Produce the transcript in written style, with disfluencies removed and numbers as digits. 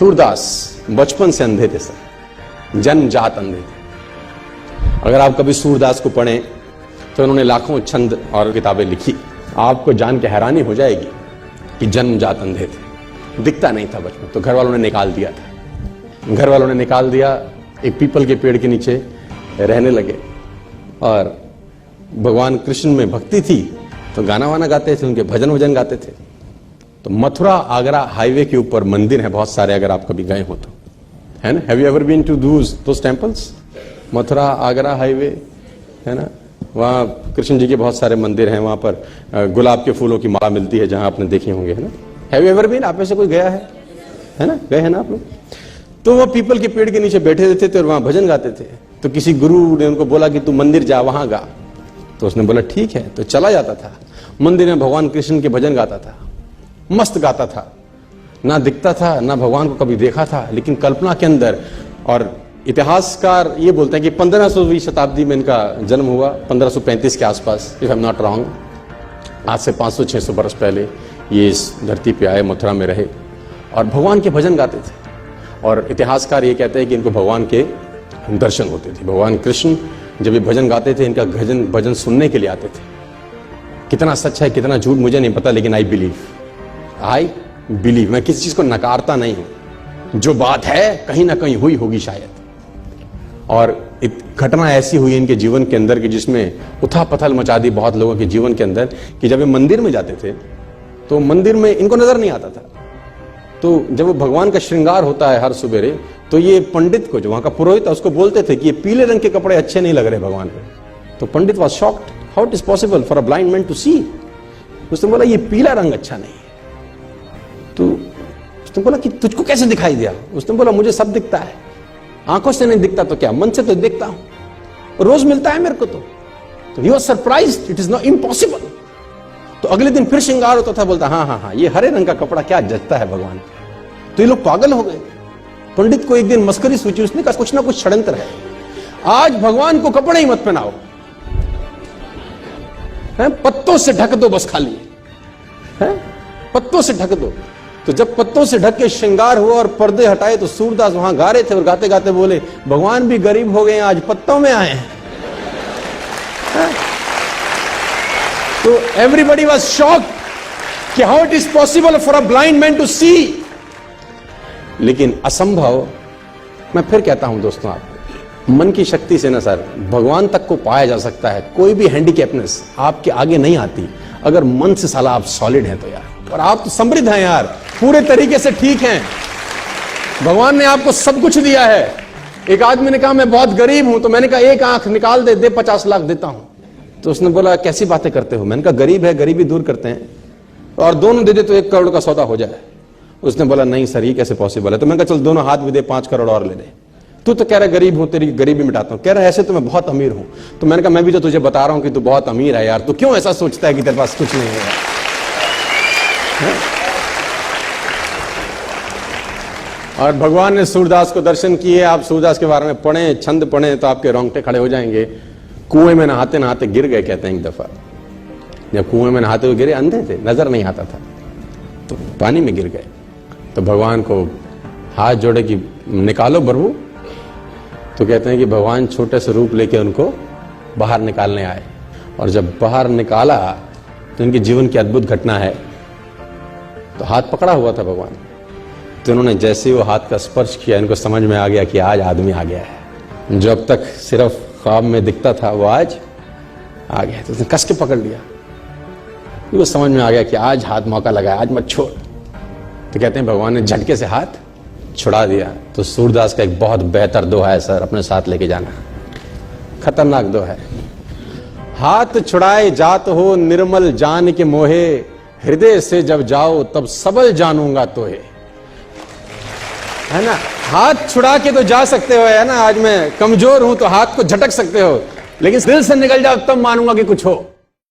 सूरदास बचपन से अंधे थे सर, जन्मजात अंधे थे। अगर आप कभी सूरदास को पढ़ें तो उन्होंने लाखों छंद और किताबें लिखी। आपको जान के हैरानी हो जाएगी कि जन्मजात अंधे थे, दिखता नहीं था बचपन, तो घर वालों ने निकाल दिया था। घर वालों ने निकाल दिया, एक पीपल के पेड़ के नीचे रहने लगे और भगवान कृष्ण में भक्ति थी तो गाना वाना गाते थे, उनके भजन वजन गाते थे। तो मथुरा आगरा हाईवे के ऊपर मंदिर है बहुत सारे, अगर आप कभी गए हो तो, है ना। Have you ever been to those temples? Mathura Agra highway है ना, वहाँ कृष्ण जी के बहुत सारे मंदिर हैं। वहाँ पर गुलाब के फूलों की माला मिलती है, जहाँ आपने देखे होंगे, है ना। Have you ever been? आप में से कोई गया है ना, गए हैं ना आप लोग? तो वो पीपल के पेड़ के नीचे बैठे रहते थे और वहाँ भजन गाते थे। तो किसी गुरु ने उनको बोला कि तू मंदिर जा, वहां गा। तो उसने बोला ठीक है, तो चला जाता था मंदिर में, भगवान कृष्ण के भजन गाता था, मस्त गाता था, ना दिखता था ना भगवान को कभी देखा था, लेकिन कल्पना के अंदर। और इतिहासकार ये बोलते हैं कि 1500वीं शताब्दी में इनका जन्म हुआ, 1535 के आसपास, if I am not wrong. आज से 500-600 वर्ष पहले ये इस धरती पे आए, मथुरा में रहे और भगवान के भजन गाते थे। और इतिहासकार ये कहते हैं कि इनको भगवान के दर्शन होते थे। भगवान कृष्ण जब ये भजन गाते थे, इनका भजन सुनने के लिए आते थे। कितना सच है कितना झूठ मुझे नहीं पता, लेकिन आई बिलीव। मैं किसी चीज को नकारता नहीं हूं, जो बात है कहीं ना कहीं हुई होगी शायद। और घटना ऐसी हुई इनके जीवन के अंदर कि जिसमें उथल पथल मचा दी बहुत लोगों के जीवन के अंदर, कि जब ये मंदिर में जाते थे तो मंदिर में इनको नजर नहीं आता था। तो जब वो भगवान का श्रृंगार होता है हर सुबेरे, तो ये पंडित को, जो वहां का पुरोहित है, उसको बोलते थे कि ये पीले रंग के कपड़े अच्छे नहीं लग रहे भगवान पे। तो pandit was shocked, how it is possible for a blind man to see. उसने बोला ये पीला रंग अच्छा नहीं है। तो उसने बोला कि तुझको कैसे दिखाई दिया? उसने बोला मुझे सब दिखता है, आंखों से नहीं दिखता तो क्या, मन से तो देखता हूं, रोज मिलता है मेरे को। तो he was surprised, it is not impossible. तो अगले दिन फिर श्रृंगार होता था, बोलता हाँ, ये हरे रंग का कपड़ा क्या जचता है भगवान। तो ये लोग पागल हो गए। पंडित को एक दिन मस्करी सूची, उसने कहा कुछ ना कुछ षड्यंत्र है, आज भगवान को कपड़े ही मत पहनाओ, पत्तों से ढक दो बस, खाली है पत्तों से ढक दो। तो जब पत्तों से ढक के श्रृंगार हुआ और पर्दे हटाए, तो सूरदास वहां गा रहे थे और गाते गाते बोले भगवान भी गरीब हो गए, आज पत्तों में आए हैं। तो एवरीबडी वाज शॉक्ड कि how it is possible for a blind man to see. लेकिन असंभव, मैं फिर कहता हूं दोस्तों, आपको मन की शक्ति से ना सर भगवान तक को पाया जा सकता है। कोई भी हैंडीकैपनेस आपके आगे नहीं आती अगर मन से साला आप सॉलिड हैं तो यार। और आप तो समृद्ध हैं यार, पूरे तरीके से ठीक हैं, भगवान ने आपको सब कुछ दिया है। एक आदमी ने कहा मैं बहुत गरीब हूं, तो मैंने कहा एक आंख निकाल दे 50 लाख देता हूं। तो उसने बोला कैसी बातें करते हो? मैंने कहा गरीब है, गरीबी दूर करते हैं, और दोनों दे दे तो 1 करोड़ का सौदा हो जाए। उसने बोला नहीं सर, ये कैसे पॉसिबल है? तो मैंने कहा चल दोनों हाथ भी दे, 5 करोड़ और ले ले। तू तो कह रहा गरीब हूं, तेरी गरीबी मिटाता हूं। कह रहा ऐसे तो मैं बहुत अमीर हूं। तो मैंने कहा मैं भी तो तुझे बता रहा हूं कि तू बहुत अमीर है यार, तू क्यों ऐसा सोचता है कि तेरे पास कुछ नहीं है? और भगवान ने सूरदास को दर्शन किए। आप सूरदास के बारे में पढ़ें, छंद पढ़ें तो आपके रोंगटे खड़े हो जाएंगे। कुएं में नहाते नहाते गिर गए, कहते हैं एक दफा। जब कुएं में नहाते हुए गिरे, अंधे थे, नजर नहीं आता था, तो पानी में गिर गए। तो भगवान को हाथ जोड़े कि निकालो प्रभु। तो कहते हैं कि भगवान छोटे से रूप लेके उनको बाहर निकालने आए। और जब बाहर निकाला तो इनके जीवन की अद्भुत घटना है। तो हाथ पकड़ा हुआ था भगवान, तो उन्होंने जैसे ही वो हाथ का स्पर्श किया, इनको समझ में आ गया कि आज आदमी आ गया है। जो अब तक सिर्फ ख्वाब में दिखता था वो आज आ गया। तो उसने कस के पकड़ लिया, वो समझ में आ गया कि आज हाथ मौका लगा, आज मत छोड़। तो कहते हैं भगवान ने झटके से हाथ छुड़ा दिया। तो सूरदास का एक बहुत बेहतर दोहा है सर, अपने साथ लेके जाना, खतरनाक दोहा है। हाथ छुड़ाए जात हो निर्मल जान के मोहे, हृदय से जब जाओ तब सबल जानूंगा तोहे। है ना, हाथ छुड़ा के तो जा सकते हो, है ना, आज मैं कमजोर हूं तो हाथ को झटक सकते हो, लेकिन दिल से निकल जाओ तब मानूंगा कि कुछ हो।